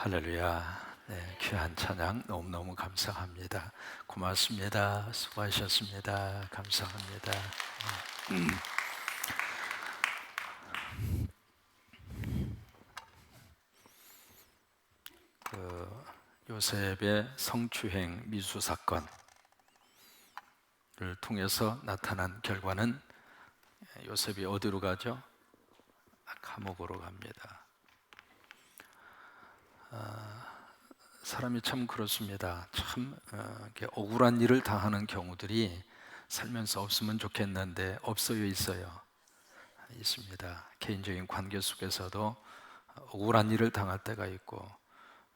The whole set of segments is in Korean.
할렐루야. 네, 귀한 찬양 너무너무 감사합니다. 고맙습니다. 수고하셨습니다. 감사합니다. 요셉의 성추행 미수 사건을 통해서 나타난 결과는 요셉이 어디로 가죠? 감옥으로 갑니다. 사람이 참 그렇습니다. 참 이렇게 억울한 일을 당하는 경우들이 살면서 없으면 좋겠는데 없어요, 있어요? 있습니다. 개인적인 관계 속에서도 억울한 일을 당할 때가 있고,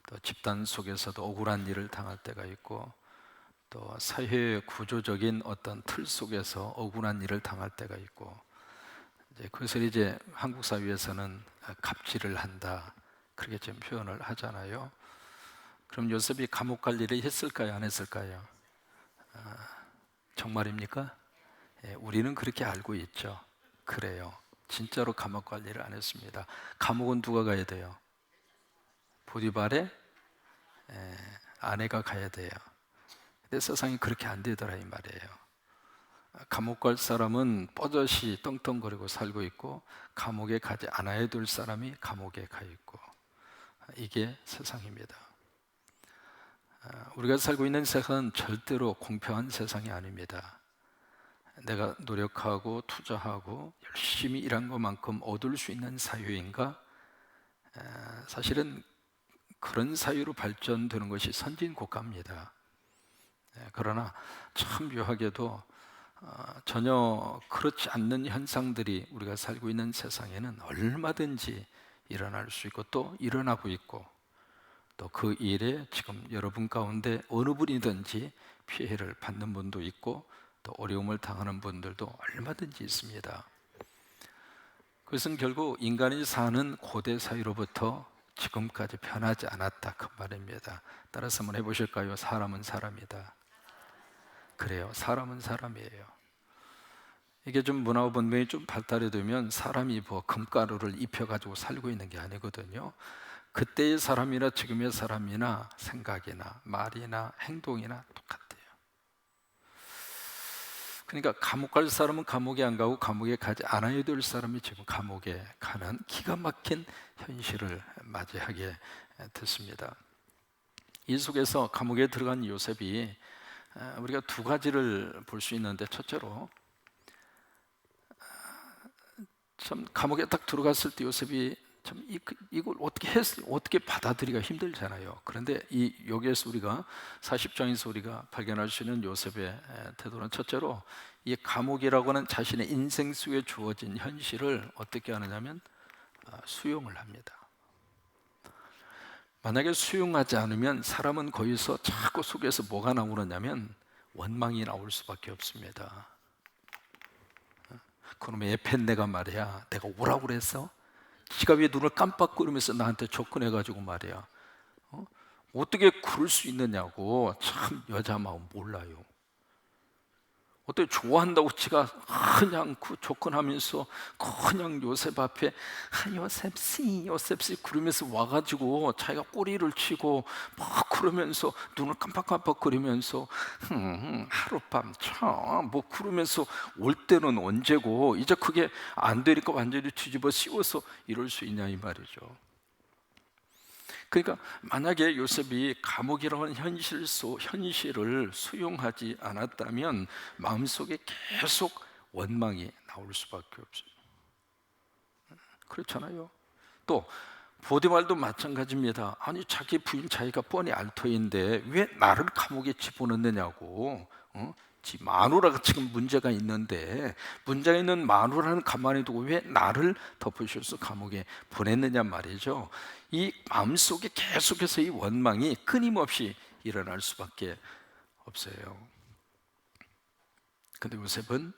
또 집단 속에서도 억울한 일을 당할 때가 있고, 또 사회의 구조적인 어떤 틀 속에서 억울한 일을 당할 때가 있고, 그것을 이제 한국 사회에서는 갑질을 한다, 그렇게 지금 표현을 하잖아요. 그럼 요셉이 감옥 갈 일을 했을까요, 안 했을까요? 정말입니까? 우리는 그렇게 알고 있죠. 그래요. 진짜로 감옥 갈 일을 안 했습니다. 감옥은 누가 가야 돼요? 보디발의 아내가 가야 돼요. 근데 세상이 그렇게 안 되더라 이 말이에요. 감옥 갈 사람은 뻗어시 떵떵거리고 살고 있고, 감옥에 가지 않아야 될 사람이 감옥에 가 있고, 이게 세상입니다. 우리가 살고 있는 세상은 절대로 공평한 세상이 아닙니다. 내가 노력하고 투자하고 열심히 일한 것만큼 얻을 수 있는 사회인가? 사실은 그런 사회로 발전되는 것이 선진 국가입니다. 그러나 참 묘하게도 전혀 그렇지 않는 현상들이 우리가 살고 있는 세상에는 얼마든지 일어날 수 있고, 또 일어나고 있고, 또 그 일에 지금 여러분 가운데 어느 분이든지 피해를 받는 분도 있고, 또 어려움을 당하는 분들도 얼마든지 있습니다. 그것은 결국 인간이 사는 고대 사회로부터 지금까지 변하지 않았다, 그 말입니다. 따라서 한번 해보실까요? 사람은 사람이다. 그래요, 사람은 사람이에요. 이게 좀 문화와文明이 좀 발달이 되면 사람이 뭐 금가루를 입혀가지고 살고 있는 게 아니거든요. 그때의 사람이나 지금의 사람이나 생각이나 말이나 행동이나 똑같아요. 그러니까 감옥 갈 사람은 감옥에 안 가고, 감옥에 가지 않아야 될 사람이 지금 감옥에 가는 기가 막힌 현실을 맞이하게 됐습니다. 이 속에서 감옥에 들어간 요셉이 우리가 두 가지를 볼 수 있는데, 첫째로 참 감옥에 딱 들어갔을 때 요셉이 참 이걸 어떻게 받아들이기가 힘들잖아요. 그런데 여기에서 우리가 40장에서 우리가 발견할 수 있는 요셉의 태도는, 첫째로 이 감옥이라고 하는 자신의 인생 속에 주어진 현실을 어떻게 하느냐면 수용을 합니다. 만약에 수용하지 않으면 사람은 거기서 자꾸 속에서 뭐가 나오느냐면 원망이 나올 수밖에 없습니다. 그놈의 에펜네가 말이야, 내가 오라고 그랬어? 지가 왜 눈을 깜빡거리면서 나한테 접근해가지고 말이야, 어떻게 그럴 수 있느냐고. 참 여자 마음 몰라요. 어떻게 좋아한다고 지가 그냥 접근하면서 그냥 요셉 앞에 요셉씨 그러면서 와가지고 자기가 꼬리를 치고 막 그러면서 눈을 깜빡깜빡거리면서 하룻밤 참뭐 그러면서 올 때는 언제고, 이제 그게 안 되니까 완전히 뒤집어 씌워서 이럴 수 있냐 이 말이죠. 그러니까 만약에 요셉이 감옥이라는 현실을 수용하지 않았다면 마음속에 계속 원망이 나올 수밖에 없어요. 그렇잖아요. 또 보디발도 마찬가지입니다. 아니 자기 부인 자기가 뻔히 알터인데 왜 나를 감옥에 집어넣느냐고. 지 마누라가 지금 문제가 있는데, 문제가 있는 마누라는 가만히 두고 왜 나를 덮으셔서 감옥에 보냈느냐 말이죠. 이 마음속에 계속해서 이 원망이 끊임없이 일어날 수밖에 없어요. 근데 요셉은,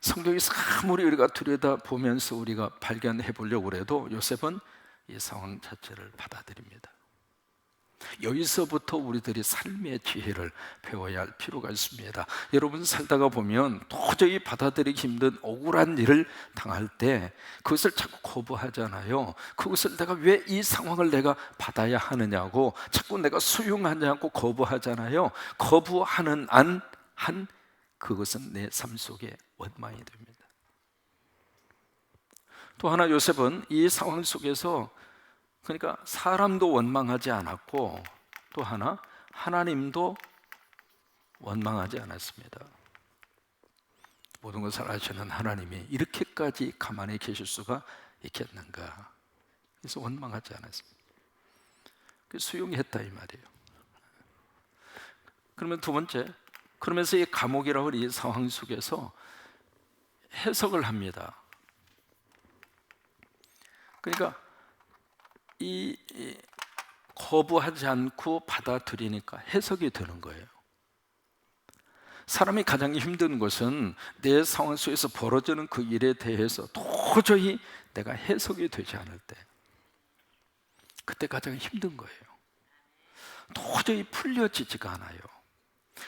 성경에서 아무리 우리가 들여다보면서 우리가 발견해 보려고 해도 요셉은 이 상황 자체를 받아들입니다. 여기서부터 우리들이 삶의 지혜를 배워야 할 필요가 있습니다. 여러분 살다가 보면 도저히 받아들이기 힘든 억울한 일을 당할 때 그것을 자꾸 거부하잖아요. 그것을 내가 왜 이 상황을 내가 받아야 하느냐고 자꾸 내가 수용하냐고 거부하잖아요. 거부하는 한 그것은 내 삶 속에 원망이 됩니다. 또 하나 요셉은 이 상황 속에서 그러니까 사람도 원망하지 않았고 또 하나 하나님도 원망하지 않았습니다. 모든 것을 아시는 하나님이 이렇게까지 가만히 계실 수가 있겠는가? 그래서 원망하지 않았습니다. 수용했다 이 말이에요. 그러면 두 번째, 그러면서 이 감옥이라고 하는 이 상황 속에서 해석을 합니다. 그러니까 이 거부하지 않고 받아들이니까 해석이 되는 거예요. 사람이 가장 힘든 것은 내 상황 속에서 벌어지는 그 일에 대해서 도저히 내가 해석이 되지 않을 때, 그때 가장 힘든 거예요. 도저히 풀려지지가 않아요.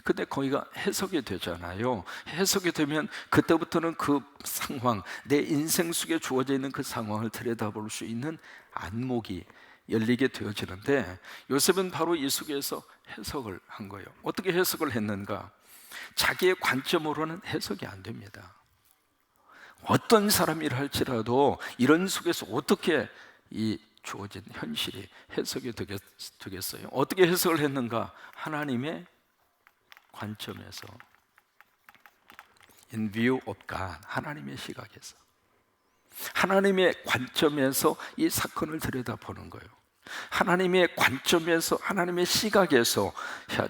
근데 거기가 해석이 되잖아요. 해석이 되면 그때부터는 그 상황, 내 인생 속에 주어져 있는 그 상황을 들여다볼 수 있는 안목이 열리게 되어지는데, 요셉은 바로 이 속에서 해석을 한 거예요. 어떻게 해석을 했는가? 자기의 관점으로는 해석이 안 됩니다. 어떤 사람이라 할지라도 이런 속에서 어떻게 이 주어진 현실이 해석이 되겠어요? 어떻게 해석을 했는가? 하나님의 관점에서, in view of God, 하나님의 시각에서, 하나님의 관점에서 이 사건을 들여다보는 거예요. 하나님의 관점에서, 하나님의 시각에서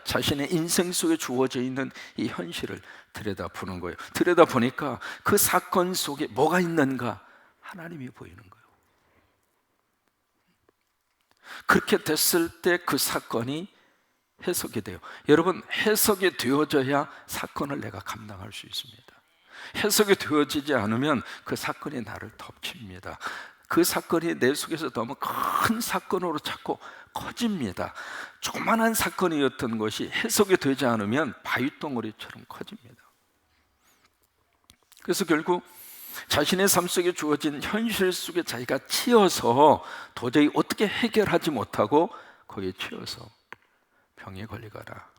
자신의 인생 속에 주어져 있는 이 현실을 들여다보는 거예요. 들여다보니까 그 사건 속에 뭐가 있는가? 하나님이 보이는 거예요. 그렇게 됐을 때 그 사건이 해석이 돼요. 여러분, 해석이 되어져야 사건을 내가 감당할 수 있습니다. 해석이 되어지지 않으면 그 사건이 나를 덮칩니다. 그 사건이 내 속에서 너무 큰 사건으로 자꾸 커집니다. 조그만한 사건이었던 것이 해석이 되지 않으면 바위덩어리처럼 커집니다. 그래서 결국 자신의 삶 속에 주어진 현실 속에 자기가 치여서 도저히 어떻게 해결하지 못하고 거기에 치여서 병에 걸리거나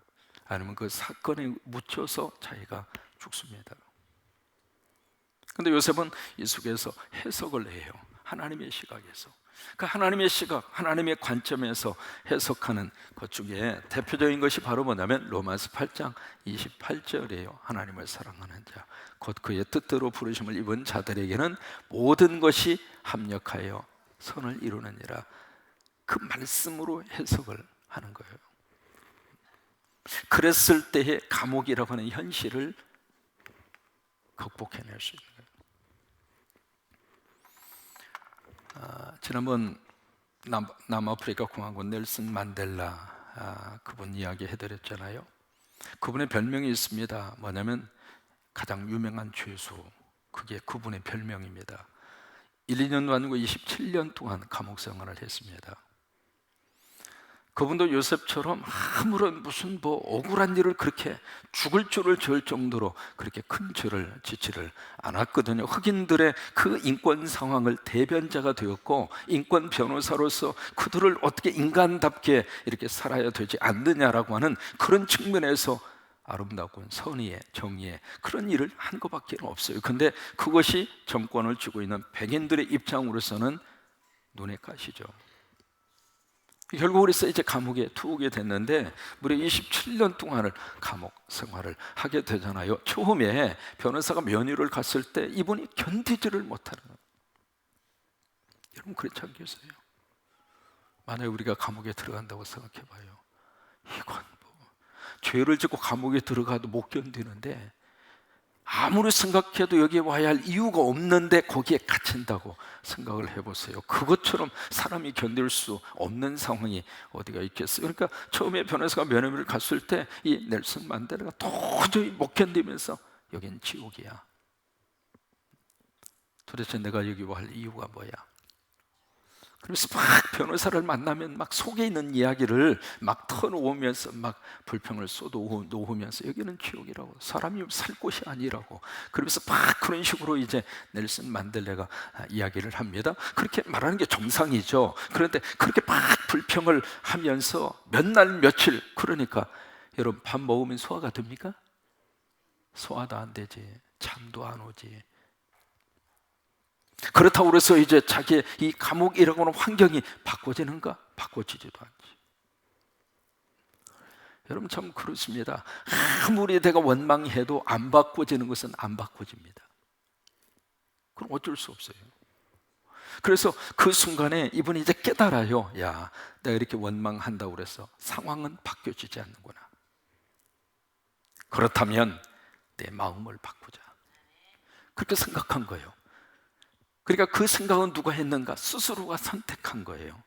아니면 그 사건에 묻혀서 자기가 죽습니다. 그런데 요셉은 이 속에서 해석을 해요. 하나님의 시각에서. 그 하나님의 시각, 하나님의 관점에서 해석하는 것 중에 대표적인 것이 바로 뭐냐면 로마서 8장 28절이에요. 하나님을 사랑하는 자, 곧 그의 뜻대로 부르심을 입은 자들에게는 모든 것이 합력하여 선을 이루느니라. 그 말씀으로 해석을 하는 거예요. 그랬을 때의 감옥이라고 하는 현실을 극복해낼 수 있는 거예요. 지난번 남아프리카 공화국 넬슨 만델라 그분 이야기 해드렸잖아요. 그분의 별명이 있습니다. 뭐냐면 가장 유명한 죄수, 그게 그분의 별명입니다. 1, 2년 아니고 27년 동안 감옥 생활을 했습니다. 그분도 요셉처럼 아무런 무슨 억울한 일을 그렇게 죽을 줄을 절 정도로 그렇게 큰 죄를 짓지를 않았거든요. 흑인들의 그 인권 상황을 대변자가 되었고, 인권 변호사로서 그들을 어떻게 인간답게 이렇게 살아야 되지 않느냐라고 하는 그런 측면에서 아름답고 선의의, 정의의 그런 일을 한 것밖에 없어요. 근데 그것이 정권을 쥐고 있는 백인들의 입장으로서는 눈에 가시죠. 결국 그래서 이제 감옥에 투옥이 됐는데 무려 27년 동안을 감옥 생활을 하게 되잖아요. 처음에 변호사가 면회를 갔을 때 이분이 견디지를 못하는 거예요. 여러분 그렇지 않겠어요? 만약에 우리가 감옥에 들어간다고 생각해 봐요. 이건 죄를 짓고 감옥에 들어가도 못 견디는데, 아무리 생각해도 여기에 와야 할 이유가 없는데 거기에 갇힌다고 생각을 해보세요. 그것처럼 사람이 견딜 수 없는 상황이 어디가 있겠어요. 그러니까 처음에 변호사가 면회를 갔을 때 이 넬슨 만델라가 도저히 못 견디면서 여긴 지옥이야, 도대체 내가 여기 와 할 이유가 뭐야? 그래서 막 변호사를 만나면 막 속에 있는 이야기를 막 터놓으면서 막 불평을 쏟아놓으면서 여기는 지옥이라고, 사람이 살 곳이 아니라고, 그러면서 막 그런 식으로 이제 넬슨 만델레가 이야기를 합니다. 그렇게 말하는 게 정상이죠. 그런데 그렇게 막 불평을 하면서 몇 날 며칠, 그러니까 여러분 밥 먹으면 소화가 됩니까? 소화도 안 되지, 잠도 안 오지. 그렇다고 해서 이제 자기의 이 감옥이라고 하는 환경이 바꿔지는가? 바꿔지지도 않지. 여러분 참 그렇습니다. 아무리 내가 원망해도 안 바꿔지는 것은 안 바꿔집니다. 그럼 어쩔 수 없어요. 그래서 그 순간에 이분이 이제 깨달아요. 야, 내가 이렇게 원망한다고 그래서 상황은 바뀌어지지 않는구나. 그렇다면 내 마음을 바꾸자. 그렇게 생각한 거예요. 그러니까 그 생각은 누가 했는가? 스스로가 선택한 거예요.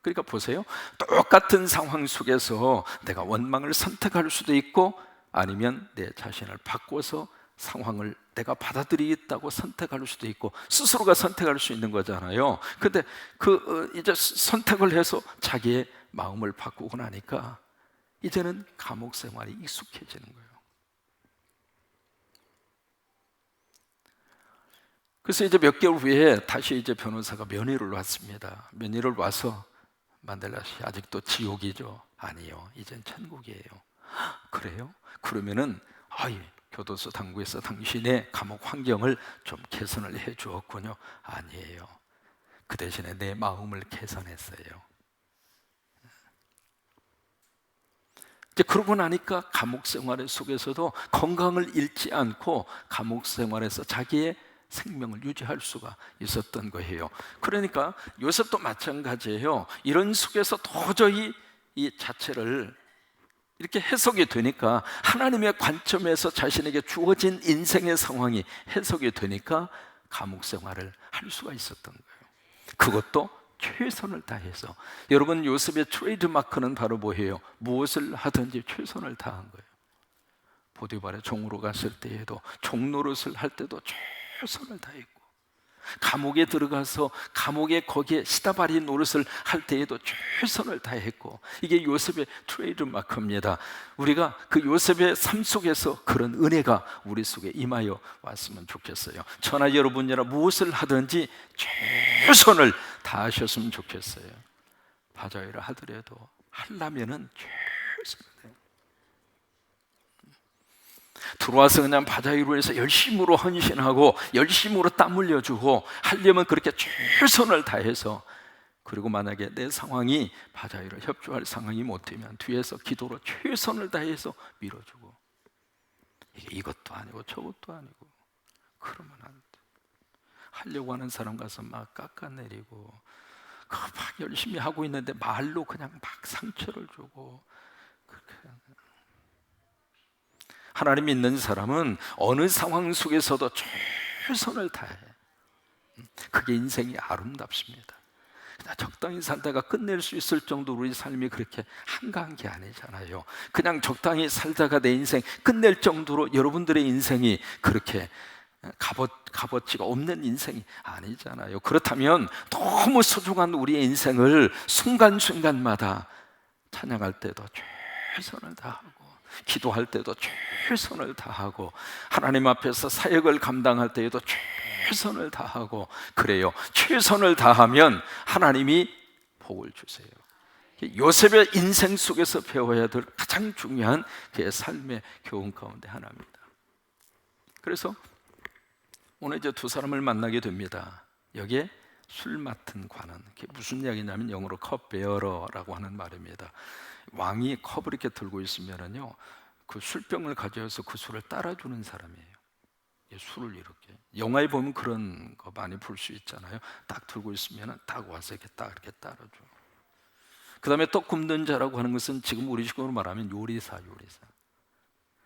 그러니까 보세요. 똑같은 상황 속에서 내가 원망을 선택할 수도 있고, 아니면 내 자신을 바꿔서 상황을 내가 받아들이겠다고 선택할 수도 있고, 스스로가 선택할 수 있는 거잖아요. 근데 이제 선택을 해서 자기의 마음을 바꾸고 나니까 이제는 감옥 생활이 익숙해지는 거예요. 그래서 이제 몇 개월 후에 다시 이제 변호사가 면회를 왔습니다. 면회를 와서 만델라 씨, 아직도 지옥이죠? 아니요, 이젠 천국이에요. 그래요? 그러면은 교도소 당국에서 당신의 감옥 환경을 좀 개선을 해 주었군요. 아니에요, 그 대신에 내 마음을 개선했어요. 이제 그러고 나니까 감옥 생활 속에서도 건강을 잃지 않고 감옥 생활에서 자기의 생명을 유지할 수가 있었던 거예요. 그러니까 요셉도 마찬가지예요. 이런 속에서 도저히 이 자체를 이렇게 해석이 되니까, 하나님의 관점에서 자신에게 주어진 인생의 상황이 해석이 되니까 감옥 생활을 할 수가 있었던 거예요. 그것도 최선을 다해서. 여러분, 요셉의 트레이드 마크는 바로 뭐예요? 무엇을 하든지 최선을 다한 거예요. 보디발의 종으로 갔을 때에도, 종노릇을 할 때도 최선을 다했고, 감옥에 들어가서 감옥에 거기에 시다바리 노릇을 할 때에도 최선을 다했고, 이게 요셉의 트레이드 마크입니다. 우리가 그 요셉의 삶 속에서 그런 은혜가 우리 속에 임하여 왔으면 좋겠어요. 저나 여러분이나 무엇을 하든지 최선을 다하셨으면 좋겠어요. 바자회를 하더라도 하려면은 최선을 다해요. 들어와서 그냥 바자회로 해서 열심으로 헌신하고 열심으로 땀 흘려주고 하려면 그렇게 최선을 다해서, 그리고 만약에 내 상황이 바자회로 협조할 상황이 못 되면 뒤에서 기도로 최선을 다해서 밀어주고, 이게 이것도 아니고 저것도 아니고 그러면 안 돼. 하려고 하는 사람 가서 막 깎아내리고, 막 열심히 하고 있는데 말로 그냥 막 상처를 주고, 그렇게. 하나님 믿는 사람은 어느 상황 속에서도 최선을 다해. 그게 인생이 아름답습니다. 그냥 적당히 살다가 끝낼 수 있을 정도로 우리 삶이 그렇게 한가한 게 아니잖아요. 그냥 적당히 살다가 내 인생 끝낼 정도로 여러분들의 인생이 그렇게 값어치가 없는 인생이 아니잖아요. 그렇다면 너무 소중한 우리의 인생을 순간순간마다 찬양할 때도 최선을 다하고, 기도할 때도 최선을 다하고, 하나님 앞에서 사역을 감당할 때에도 최선을 다하고, 그래요. 최선을 다하면 하나님이 복을 주세요. 요셉의 인생 속에서 배워야 될 가장 중요한 그의 삶의 교훈 가운데 하나입니다. 그래서 오늘 이제 두 사람을 만나게 됩니다. 여기에 술 맡은 관원, 그게 무슨 이야기냐면 영어로 컵베어러라고 하는 말입니다. 왕이 컵을 이렇게 들고 있으면은요, 그 술병을 가져와서 그 술을 따라주는 사람이에요. 술을 이렇게, 영화에 보면 그런 거 많이 볼 수 있잖아요. 딱 들고 있으면은 딱 와서 이렇게 딱 이렇게 따라줘. 그 다음에 떡 굽는 자라고 하는 것은 지금 우리 식으로 말하면 요리사.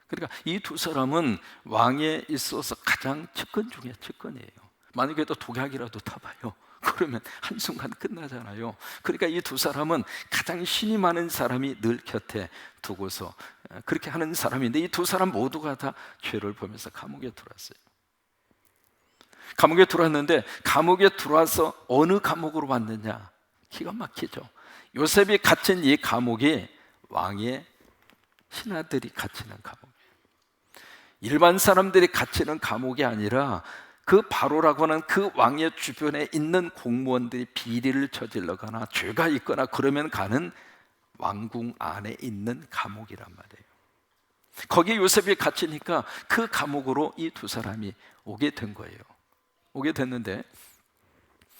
그러니까 이 두 사람은 왕에 있어서 가장 측근 중에 측근이에요. 만약에 또 독약이라도 타봐요, 그러면 한순간 끝나잖아요. 그러니까 이 두 사람은 가장 신이 많은 사람이 늘 곁에 두고서 그렇게 하는 사람인데, 이 두 사람 모두가 다 죄를 보면서 감옥에 들어왔어요. 감옥에 들어왔는데 감옥에 들어와서 어느 감옥으로 왔느냐? 기가 막히죠. 요셉이 갇힌 이 감옥이 왕의 신하들이 갇히는 감옥이에요. 일반 사람들이 갇히는 감옥이 아니라 그 바로라고 하는 그 왕의 주변에 있는 공무원들이 비리를 저질러거나 죄가 있거나 그러면 가는 왕궁 안에 있는 감옥이란 말이에요. 거기에 요셉이 갇히니까 그 감옥으로 이 두 사람이 오게 된 거예요. 오게 됐는데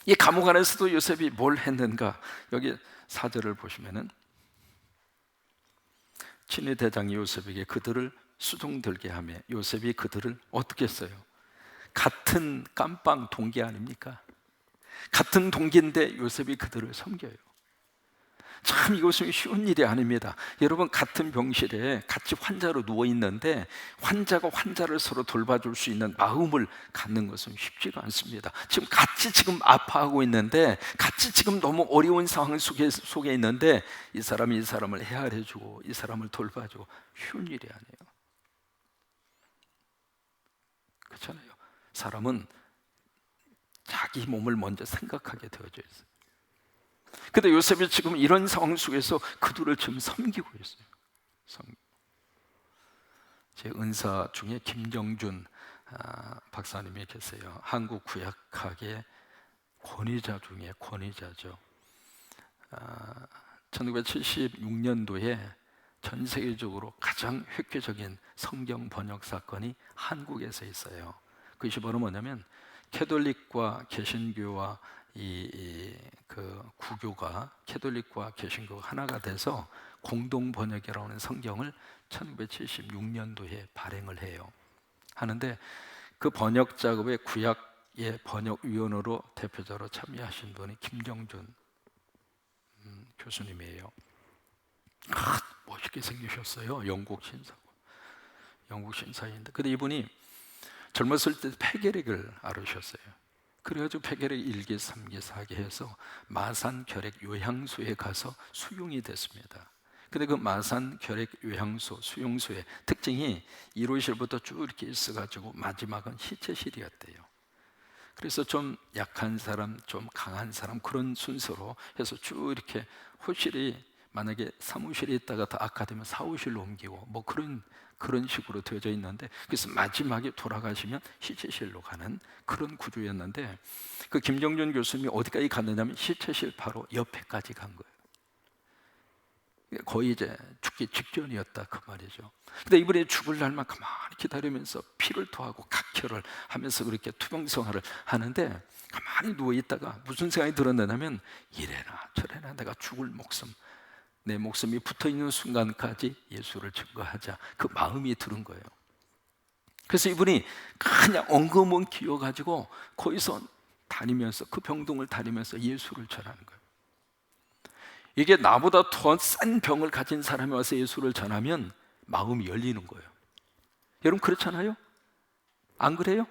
이 감옥 안에서도 요셉이 뭘 했는가? 여기 4절을 보시면은 친위 대장이 요셉에게 그들을 수종들게 하며 요셉이 그들을 어떻게 했어요? 같은 깜빵 동기 아닙니까? 같은 동기인데 요셉이 그들을 섬겨요. 참 이것은 쉬운 일이 아닙니다. 여러분, 같은 병실에 같이 환자로 누워 있는데 환자가 환자를 서로 돌봐줄 수 있는 마음을 갖는 것은 쉽지가 않습니다. 지금 아파하고 있는데 같이 지금 너무 어려운 상황 속에 있는데 이 사람이 이 사람을 헤아려주고 이 사람을 돌봐주고 쉬운 일이 아니에요. 그렇잖아요. 사람은 자기 몸을 먼저 생각하게 되어져 있어요. 근데 요셉이 지금 이런 상황 속에서 그들을 지금 섬기고 있어요. 제 은사 중에 김정준 박사님이 계세요. 한국 구약학의 권위자 중에 권위자죠. 1976년도에 전 세계적으로 가장 획기적인 성경 번역 사건이 한국에서 있어요. 그것이 바로 뭐냐면 캐톨릭과 개신교와 그 구교가 캐톨릭과 개신교가 하나가 돼서 공동 번역이라고 하는 성경을 1976년도에 발행을 해요. 하는데 그 번역 작업에 구약의 번역위원으로 대표자로 참여하신 분이 김정준 교수님이에요. 멋있게 생기셨어요. 영국 신사인데, 근데 이분이 젊었을 때 폐결핵을 앓으셨어요. 그래가지고 폐결핵 1기, 3기, 4기 해서 마산결핵 요양소에 가서 수용이 됐습니다. 근데 그 마산결핵 요양소, 수용소의 특징이 1호실부터 쭉 이렇게 있어가지고 마지막은 시체실이었대요. 그래서 좀 약한 사람, 좀 강한 사람 그런 순서로 해서 쭉 이렇게 호실이 만약에 사무실에 있다가 더 악화되면 사무실로 옮기고 뭐 그런 식으로 되어져 있는데, 그래서 마지막에 돌아가시면 시체실로 가는 그런 구조였는데, 그 김정준 교수님이 어디까지 갔느냐면 시체실 바로 옆에까지 간 거예요. 거의 이제 죽기 직전이었다 그 말이죠. 근데 이분이 죽을 날만 가만히 기다리면서 피를 토하고 각혈을 하면서 그렇게 투병생활을 하는데, 가만히 누워 있다가 무슨 생각이 들었느냐면 이래나 저래나 내가 죽을 목숨, 내 목숨이 붙어있는 순간까지 예수를 증거하자, 그 마음이 들은 거예요. 그래서 이분이 그냥 엉금은 기어가지고 거기서 다니면서 그 병동을 다니면서 예수를 전하는 거예요. 이게 나보다 더 싼 병을 가진 사람이 와서 예수를 전하면 마음이 열리는 거예요. 여러분 그렇잖아요? 안 그래요?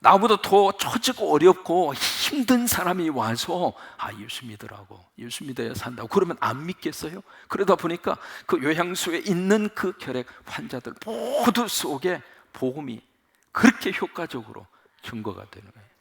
나보다 더 처지고 어렵고 힘든 사람이 와서 예수 믿으라고, 예수 믿어야 산다고 그러면 안 믿겠어요? 그러다 보니까 그 요양소에 있는 그 결핵 환자들 모두 속에 복음이 그렇게 효과적으로 증거가 되는 거예요.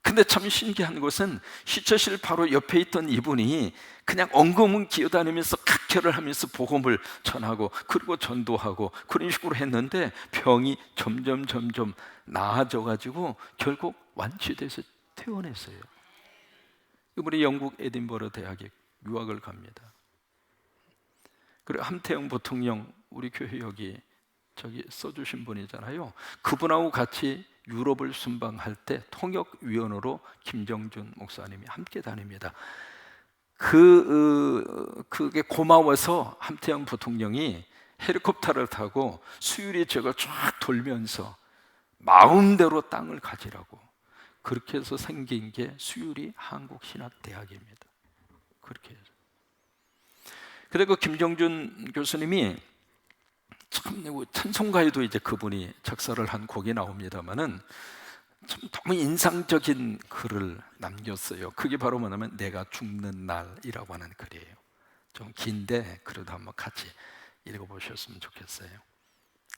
근데 참 신기한 것은 시체실 바로 옆에 있던 이분이 그냥 엉금은 기어다니면서 각혈을 하면서 복음을 전하고 그리고 전도하고 그런 식으로 했는데 병이 점점 나아져가지고 결국 완치돼서 퇴원했어요. 이분이 영국 에딘버러 대학에 유학을 갑니다. 그리고 함태영 부통령, 우리 교회 여기 저기 써주신 분이잖아요. 그분하고 같이 유럽을 순방할 때 통역위원으로 김정준 목사님이 함께 다닙니다. 그게 고마워서 함태영 부통령이 헬리콥터를 타고 수유리 지역을 쫙 돌면서 마음대로 땅을 가지라고, 그렇게 해서 생긴 게 수유리 한국신학대학입니다. 그렇게 해서. 그리고 김정준 교수님이 참 찬송가에도 이제 그분이 작사를 한 곡이 나옵니다만은 참 너무 인상적인 글을 남겼어요. 그게 바로 뭐냐면 내가 죽는 날이라고 하는 글이에요. 좀 긴데 그래도 한번 같이 읽어보셨으면 좋겠어요.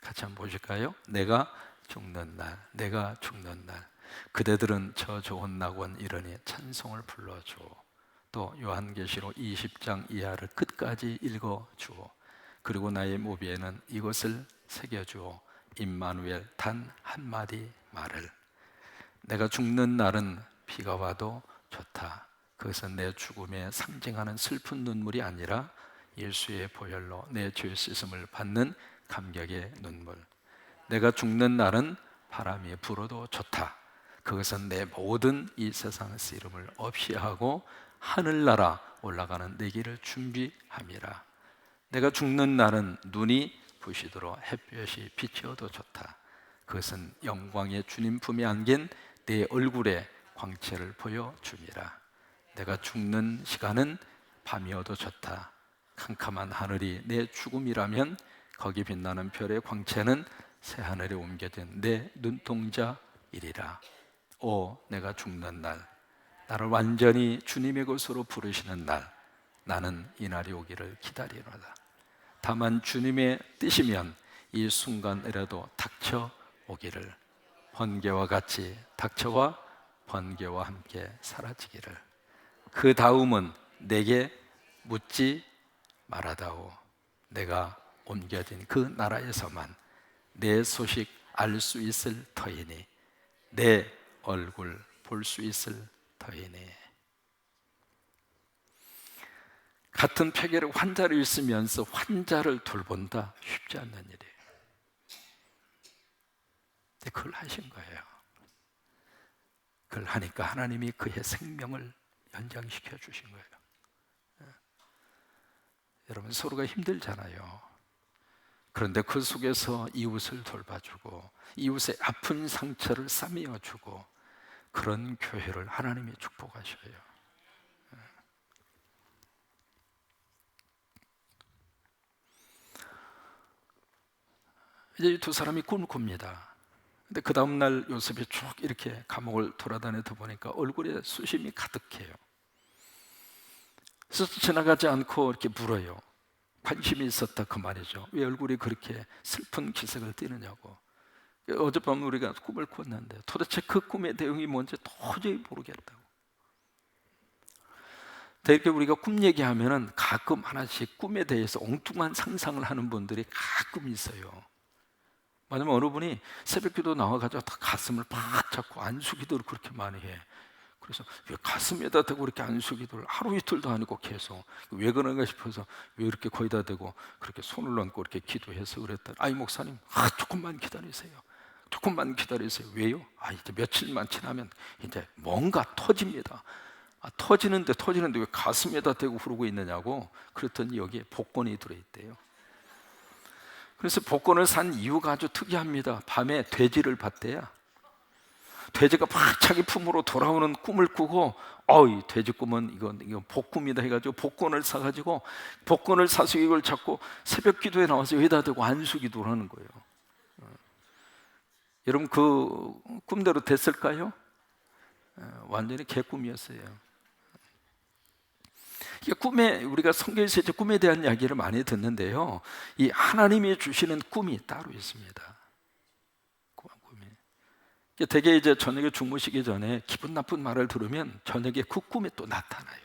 같이 한번 보실까요? 내가 죽는 날, 내가 죽는 날, 그대들은 저 좋은 낙원 이르니 찬송을 불러주오. 또 요한계시록 20장 이하를 끝까지 읽어주오. 그리고 나의 모비에는 이것을 새겨주오. 임마누엘 단 한마디 말을. 내가 죽는 날은 비가 와도 좋다. 그것은 내 죽음에 상징하는 슬픈 눈물이 아니라 예수의 보혈로 내 죄 씻음을 받는 감격의 눈물. 내가 죽는 날은 바람이 불어도 좋다. 그것은 내 모든 이 세상 쓰임을 없이 하고 하늘나라 올라가는 내 길을 준비함이라. 내가 죽는 날은 눈이 부시도록 햇볕이 비치어도 좋다. 그것은 영광의 주님 품에 안긴 내 얼굴의 광채를 보여줌이라. 내가 죽는 시간은 밤이어도 좋다. 캄캄한 하늘이 내 죽음이라면 거기 빛나는 별의 광채는 새하늘에 옮겨진 내 눈동자이리라. 오, 내가 죽는 날, 나를 완전히 주님의 것으로 부르시는 날, 나는 이 날이 오기를 기다리노라. 다만 주님의 뜻이면 이 순간이라도 닥쳐오기를, 번개와 같이 닥쳐와 번개와 함께 사라지기를. 그 다음은 내게 묻지 말아다오. 내가 옮겨진 그 나라에서만 내 소식 알 수 있을 터이니, 내 얼굴 볼 수 있을 터이니. 같은 폐결의 환자를 있으면서 환자를 돌본다 쉽지 않는 일이에요. 근데 그걸 하신 거예요. 그걸 하니까 하나님이 그의 생명을 연장시켜 주신 거예요. 여러분, 서로가 힘들잖아요. 그런데 그 속에서 이웃을 돌봐주고 이웃의 아픈 상처를 싸매어주고, 그런 교회를 하나님이 축복하셔요. 이제 이 두 사람이 꿈을 꿉니다. 근데 그 다음날 요셉이 쭉 이렇게 감옥을 돌아다니다 보니까 얼굴에 수심이 가득해요. 그래서 지나가지 않고 이렇게 물어요. 관심이 있었다 그 말이죠. 왜 얼굴이 그렇게 슬픈 기색을 띠느냐고. 어젯밤 우리가 꿈을 꿨는데 도대체 그 꿈의 내용이 뭔지 도저히 모르겠다고. 이렇게 우리가 꿈 얘기하면은 가끔 하나씩 꿈에 대해서 엉뚱한 상상을 하는 분들이 가끔 있어요. 왜냐면 어느 분이 새벽기도 나와가지고 다 가슴을 팍 잡고 안수기도를 그렇게 많이 해. 그래서 왜 가슴에다 대고 이렇게 안수기도를 하루 이틀도 아니고 계속, 왜 그런가 싶어서 왜 이렇게 거기다 대고 그렇게 손을 얹고 이렇게 기도해서 그랬더니, 아이 목사님, 조금만 기다리세요. 조금만 기다리세요. 왜요? 이제 며칠만 지나면 이제 뭔가 터집니다. 터지는데 왜 가슴에다 대고 그러고 있느냐고. 그랬더니 여기에 복권이 들어있대요. 그래서 복권을 산 이유가 아주 특이합니다. 밤에 돼지를 봤대요. 돼지가 막 자기 품으로 돌아오는 꿈을 꾸고, 이 돼지 꿈은 이건 복꿈이다 해가지고 복권을 사가지고, 복권을 사서 이걸 잡고 새벽 기도에 나와서 여기다 대고 안수 기도를 하는 거예요. 여러분, 그 꿈대로 됐을까요? 완전히 개꿈이었어요. 꿈에, 우리가 성경에서 이제 꿈에 대한 이야기를 많이 듣는데요, 이 하나님이 주시는 꿈이 따로 있습니다. 되게 이제 저녁에 주무시기 전에 기분 나쁜 말을 들으면 저녁에 그 꿈이 또 나타나요.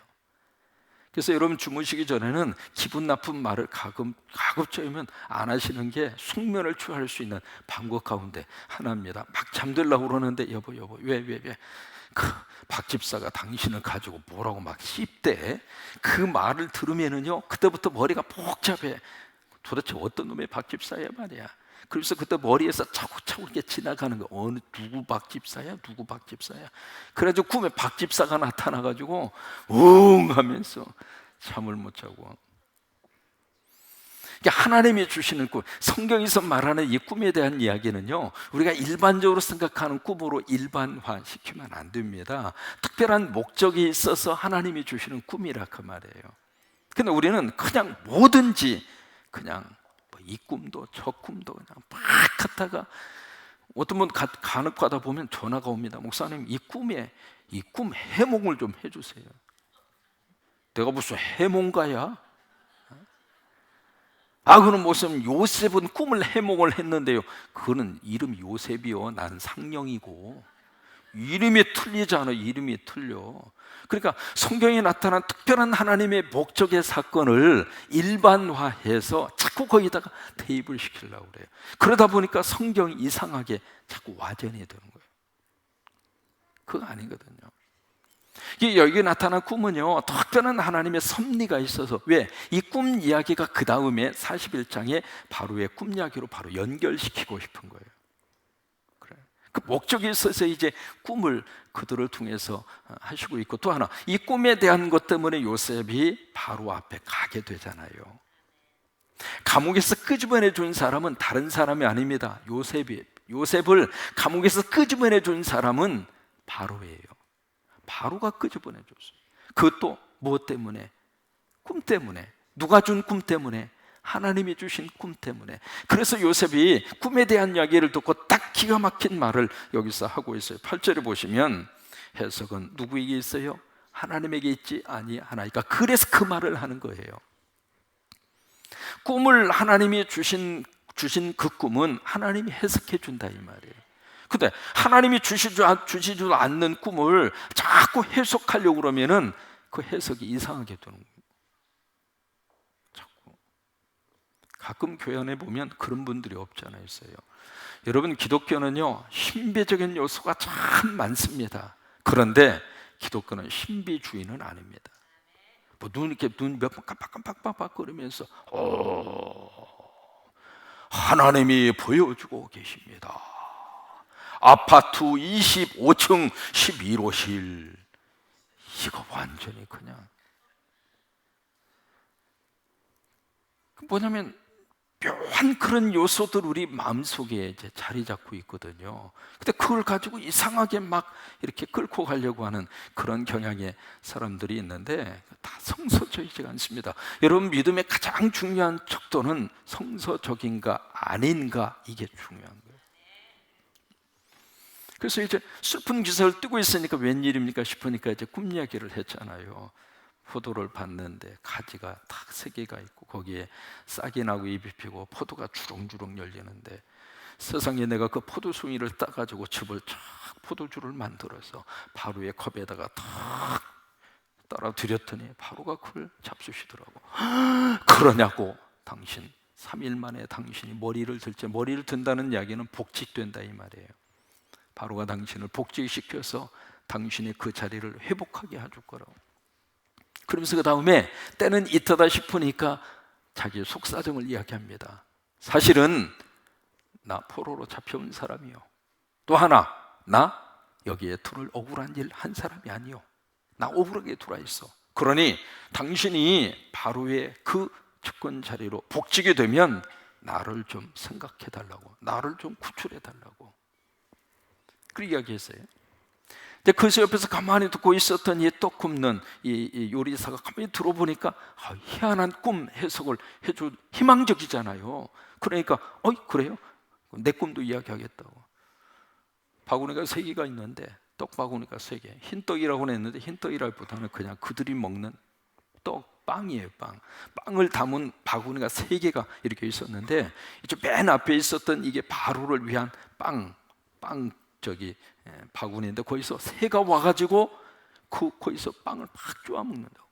그래서 여러분, 주무시기 전에는 기분 나쁜 말을 가급적이면 안 하시는 게 숙면을 취할 수 있는 방법 가운데 하나입니다. 막 잠들려고 그러는데, 여보 왜 그 박 집사가 당신을 가지고 뭐라고 막 씹대. 그 말을 들으면은요, 그때부터 머리가 복잡해. 도대체 어떤 놈의 박 집사야 말이야. 그래서 그때 머리에서 차곡차곡 이렇게 지나가는 거. 누구 박 집사야? 그래가지고 꿈에 박 집사가 나타나가지고 웅 하면서 잠을 못 자고. 하나님이 주시는 꿈, 성경에서 말하는 이 꿈에 대한 이야기는요, 우리가 일반적으로 생각하는 꿈으로 일반화시키면 안 됩니다. 특별한 목적이 있어서 하나님이 주시는 꿈이라 그 말이에요. 근데 우리는 그냥 뭐든지 그냥 이 꿈도 저 꿈도 그냥 막 갖다가, 어떤 분 간혹 가다 보면 전화가 옵니다. 목사님, 이 꿈 해몽을 좀 해주세요. 내가 무슨 해몽가야? 그럼 무슨 요셉은 꿈을 해몽을 했는데요. 그거는 이름이 요셉이요, 나는 상령이고. 이름이 틀리잖아. 이름이 틀려. 그러니까 성경에 나타난 특별한 하나님의 목적의 사건을 일반화해서 자꾸 거기다가 대입을 시키려고 그래요. 그러다 보니까 성경이 이상하게 자꾸 와전이 되는 거예요. 그거 아니거든요. 여기 나타난 꿈은요, 특별한 하나님의 섭리가 있어서, 왜? 이 꿈 이야기가 그 다음에 41장에 바로의 꿈 이야기로 바로 연결시키고 싶은 거예요. 그 목적이 있어서 이제 꿈을 그들을 통해서 하시고 있고, 또 하나, 이 꿈에 대한 것 때문에 요셉이 바로 앞에 가게 되잖아요. 감옥에서 끄집어내 준 사람은 다른 사람이 아닙니다. 요셉을 감옥에서 끄집어내 준 사람은 바로예요. 바로가 끄집어내 줬어요. 그것도 무엇 때문에? 꿈 때문에. 누가 준 꿈 때문에? 하나님이 주신 꿈 때문에. 그래서 요셉이 꿈에 대한 이야기를 듣고 딱 기가 막힌 말을 여기서 하고 있어요. 8절에 보시면 해석은 누구에게 있어요? 하나님에게 있지 아니하나이까. 그래서 그 말을 하는 거예요. 꿈을 하나님이 주신 그 꿈은 하나님이 해석해 준다 이 말이에요. 근데 하나님이 주시지도 않는 꿈을 자꾸 해석하려고 그러면은 그 해석이 이상하게 되는 거예요. 가끔 교회 안에 보면 그런 분들이 없지 않아 있어요. 여러분, 기독교는요, 신비적인 요소가 참 많습니다. 그런데 기독교는 신비주의는 아닙니다. 눈 몇 번 깜빡깜빡 거리면서 하나님이 보여주고 계십니다. 아파트 25층 11호실. 이거 완전히 그냥 뭐냐면 묘한 그런 요소들 우리 마음속에 이제 자리 잡고 있거든요. 근데 그걸 가지고 이상하게 막 이렇게 끌고 가려고 하는 그런 경향의 사람들이 있는데 다 성서적이지 않습니다. 여러분, 믿음의 가장 중요한 척도는 성서적인가 아닌가, 이게 중요한 거예요. 그래서 이제 슬픈 기사를 뜨고 있으니까 웬일입니까 싶으니까 이제 꿈 이야기를 했잖아요. 포도를 봤는데 가지가 딱 3개가 있고 거기에 싹이 나고 잎이 피고 포도가 주렁주렁 열리는데, 세상에 내가 그 포도송이를 따가지고 즙을 쫙 포도주를 만들어서 바로의 컵에다가 탁 따라 드렸더니 바로가 그걸 잡수시더라고. 그러냐고, 당신 3일 만에 당신이 머리를 들지, 머리를 든다는 이야기는 복직된다 이 말이에요. 바로가 당신을 복직시켜서 당신의 그 자리를 회복하게 해줄 거라고. 그러면서 그 다음에 때는 이때다 싶으니까 자기의 속사정을 이야기합니다. 사실은 나 포로로 잡혀온 사람이요, 또 하나 나 여기에 들을 억울한 일 한 사람이 아니요, 나 억울하게 들어와 있어. 그러니 당신이 바로의 그 집권 자리로 복직이 되면 나를 좀 생각해 달라고, 나를 좀 구출해 달라고 그 이야기했어요. 근데 그 옆에서 가만히 듣고 있었던 이 떡 굽는 이 요리사가 가만히 들어보니까 희한한 꿈 해석을 해줘. 희망적이잖아요. 그러니까 그래요? 내 꿈도 이야기하겠다고. 바구니가 3개가 있는데 떡 바구니가 3개. 흰떡이라고는 했는데 흰떡이라기보다는 그냥 그들이 먹는 떡, 빵이에요. 빵을 담은 바구니가 3개가 이렇게 있었는데, 이제 맨 앞에 있었던 이게 바로를 위한 빵 바구니인데 거기서 새가 와가지고 거기서 빵을 막 쪼아 먹는다고.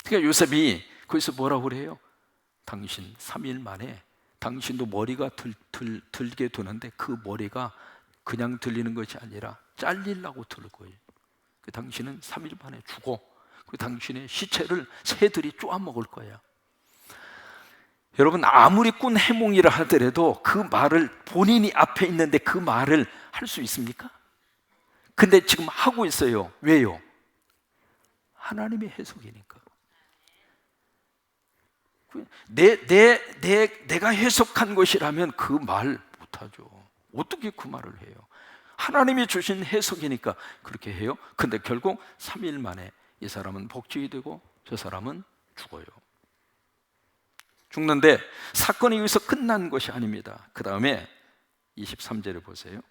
그러니까 요셉이 거기서 뭐라고 그래요? 당신 3일 만에 당신도 머리가 들게 되는데 그 머리가 그냥 들리는 것이 아니라 잘리려고 들 거예요. 그 당신은 3일 만에 죽어. 그 당신의 시체를 새들이 쪼아 먹을 거야. 여러분, 아무리 꾼 해몽이라 하더라도 그 말을 본인이 앞에 있는데 그 말을 할 수 있습니까? 근데 지금 하고 있어요. 왜요? 하나님의 해석이니까. 내가 해석한 것이라면 그 말 못하죠. 어떻게 그 말을 해요? 하나님이 주신 해석이니까 그렇게 해요. 근데 결국 3일 만에 이 사람은 복직이 되고 저 사람은 죽어요. 죽는데 사건이 여기서 끝난 것이 아닙니다. 그 다음에 23절을 보세요.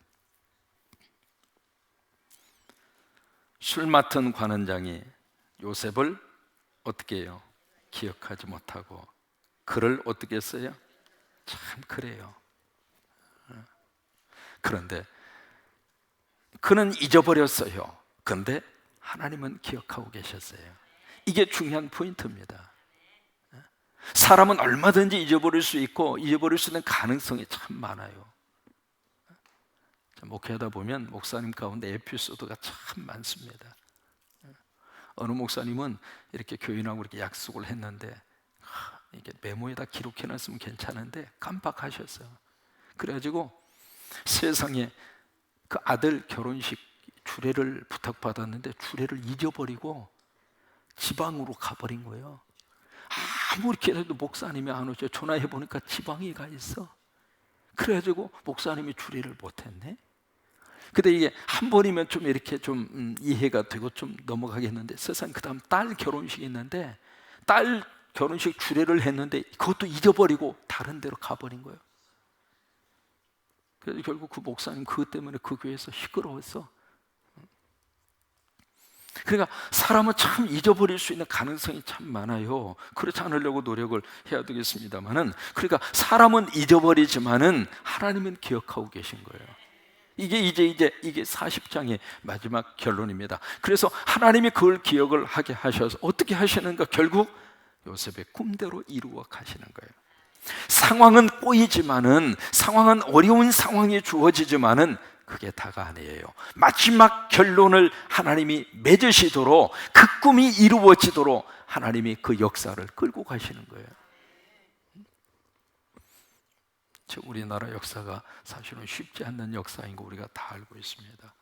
술 맡은 관원장이 요셉을 어떻게 해요? 기억하지 못하고 그를 어떻게 했어요? 참 그래요. 그런데 그는 잊어버렸어요. 그런데 하나님은 기억하고 계셨어요. 이게 중요한 포인트입니다. 사람은 얼마든지 잊어버릴 수 있고 잊어버릴 수 있는 가능성이 참 많아요. 목회하다 보면 목사님 가운데 에피소드가 참 많습니다. 어느 목사님은 이렇게 교인하고 이렇게 약속을 했는데 이게 메모에다 기록해놨으면 괜찮은데 깜빡하셨어요. 그래가지고 세상에 그 아들 결혼식 주례를 부탁받았는데 주례를 잊어버리고 지방으로 가버린 거예요. 아무리 해도 목사님이 안 오죠. 전화해보니까 지방에 가 있어. 그래가지고 목사님이 주례를 못했네. 근데 이게 한 번이면 좀 이렇게 좀 이해가 되고 좀 넘어가겠는데 세상 그 다음 딸 결혼식이 있는데 딸 결혼식 주례를 했는데 그것도 잊어버리고 다른 데로 가버린 거예요. 그래서 결국 그 목사님 그것 때문에 그 교회에서 시끄러웠어. 그러니까 사람은 참 잊어버릴 수 있는 가능성이 참 많아요. 그렇지 않으려고 노력을 해야 되겠습니다만은, 그러니까 사람은 잊어버리지만은 하나님은 기억하고 계신 거예요. 이게 40장의 마지막 결론입니다. 그래서 하나님이 그걸 기억을 하게 하셔서 어떻게 하시는가? 결국 요셉의 꿈대로 이루어 가시는 거예요. 상황은 꼬이지만은, 상황은 어려운 상황이 주어지지만은 그게 다가 아니에요. 마지막 결론을 하나님이 맺으시도록, 그 꿈이 이루어지도록 하나님이 그 역사를 끌고 가시는 거예요. 우리나라 역사가 사실은 쉽지 않는 역사인 거 우리가 다 알고 있습니다.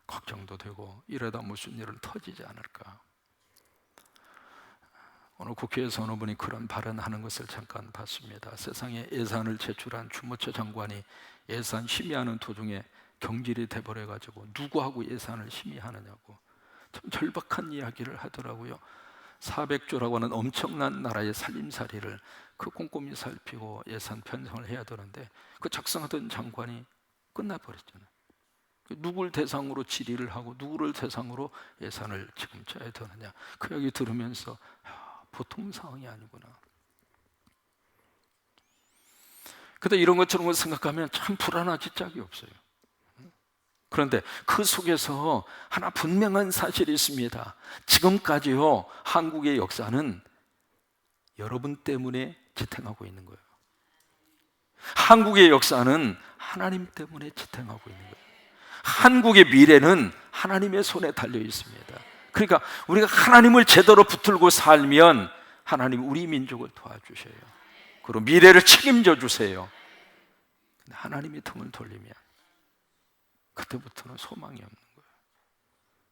걱정도 되고 이러다 무슨 일은 터지지 않을까. 오늘 국회에서 어느 분이 그런 발언하는 것을 잠깐 봤습니다. 세상에 예산을 제출한 주무처 장관이 예산 심의하는 도중에 경질이 돼버려가지고 누구하고 예산을 심의하느냐고 참 절박한 이야기를 하더라고요. 400조라고 하는 엄청난 나라의 살림살이를 그 꼼꼼히 살피고 예산 편성을 해야 되는데 그 작성하던 장관이 끝나버렸잖아요. 누굴 대상으로 질의를 하고 누구를 대상으로 예산을 지금 짜야 되느냐. 그 이야기 들으면서 보통 상황이 아니구나. 근데 이런 것처럼 생각하면 참 불안하기 짝이 없어요. 그런데 그 속에서 하나 분명한 사실이 있습니다. 지금까지요, 한국의 역사는 여러분 때문에 지탱하고 있는 거예요. 한국의 역사는 하나님 때문에 지탱하고 있는 거예요. 한국의 미래는 하나님의 손에 달려 있습니다. 그러니까 우리가 하나님을 제대로 붙들고 살면 하나님 우리 민족을 도와주셔요. 그리고 미래를 책임져 주세요. 근데 하나님이 등을 돌리면 그때부터는 소망이 없는 거예요.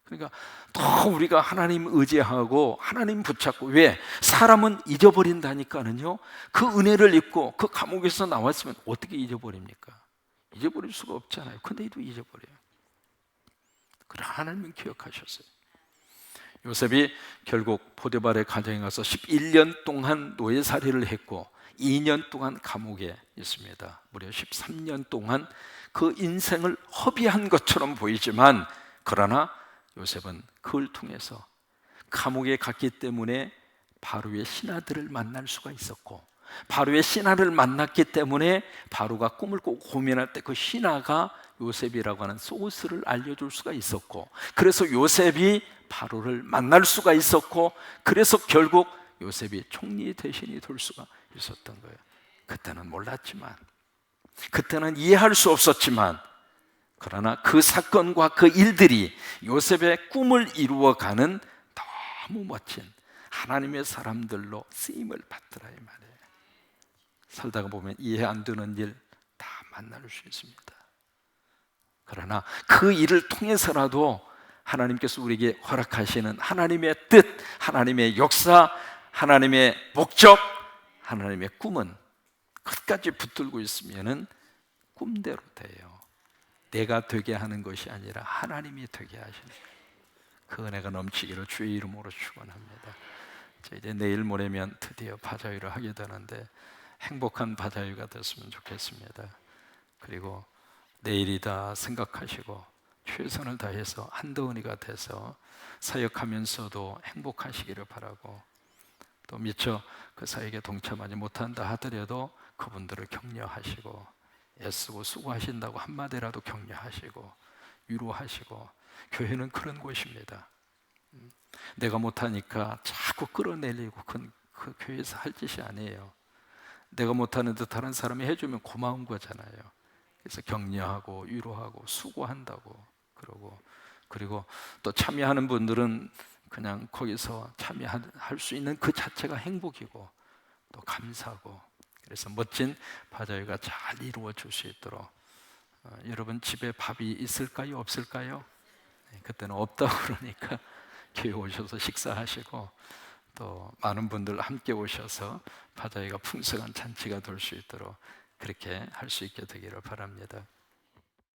그러니까 더 우리가 하나님 의지하고 하나님 붙잡고, 왜? 사람은 잊어버린다니까는요. 그 은혜를 입고 그 감옥에서 나왔으면 어떻게 잊어버립니까? 잊어버릴 수가 없잖아요. 근데 또 잊어버려요. 그러나 하나님은 기억하셨어요. 요셉이 결국 보디발의 가정에 가서 11년 동안 노예살이를 했고 2년 동안 감옥에 있습니다. 무려 13년 동안 그 인생을 허비한 것처럼 보이지만, 그러나 요셉은 그걸 통해서 감옥에 갔기 때문에 바로의 신하들을 만날 수가 있었고, 바로의 신하를 만났기 때문에 바로가 꿈을 꾸고 고민할 때 그 신하가 요셉이라고 하는 소스를 알려줄 수가 있었고, 그래서 요셉이 바로를 만날 수가 있었고, 그래서 결국 요셉이 총리 대신이 될 수가 있었던 거예요. 그때는 몰랐지만, 그때는 이해할 수 없었지만, 그러나 그 사건과 그 일들이 요셉의 꿈을 이루어가는 너무 멋진 하나님의 사람들로 쓰임을 받더라 이 말이에요. 살다가 보면 이해 안 되는 일 다 만날 수 있습니다. 그러나 그 일을 통해서라도 하나님께서 우리에게 허락하시는 하나님의 뜻, 하나님의 역사, 하나님의 목적, 하나님의 꿈은 끝까지 붙들고 있으면은 꿈대로 돼요. 내가 되게 하는 것이 아니라 하나님이 되게 하시는 거예요. 그 은혜가 넘치기를 주의 이름으로 축원합니다. 이제 내일 모레면 드디어 바자회를 하게 되는데 행복한 바자회가 됐으면 좋겠습니다. 그리고 내일이다 생각하시고 최선을 다해서 한더은이가 돼서 사역하면서도 행복하시기를 바라고, 또 미처 그 사역에 동참하지 못한다 하더라도 그분들을 격려하시고 애쓰고 수고하신다고 한마디라도 격려하시고 위로하시고, 교회는 그런 곳입니다. 내가 못하니까 자꾸 끌어내리고 그 교회에서 할 짓이 아니에요. 내가 못하는데 다른 사람이 해주면 고마운 거잖아요. 그래서 격려하고 위로하고 수고한다고 그러고, 그리고 또 참여하는 분들은 그냥 거기서 참여할 수 있는 그 자체가 행복이고 또 감사하고, 그래서 멋진 바자회가 잘 이루어질 수 있도록 여러분 집에 밥이 있을까요? 없을까요? 네, 그때는 없다고 그러니까 교회 오셔서 식사하시고 또 많은 분들 함께 오셔서 바자회가 풍성한 잔치가 될 수 있도록 그렇게 할 수 있게 되기를 바랍니다.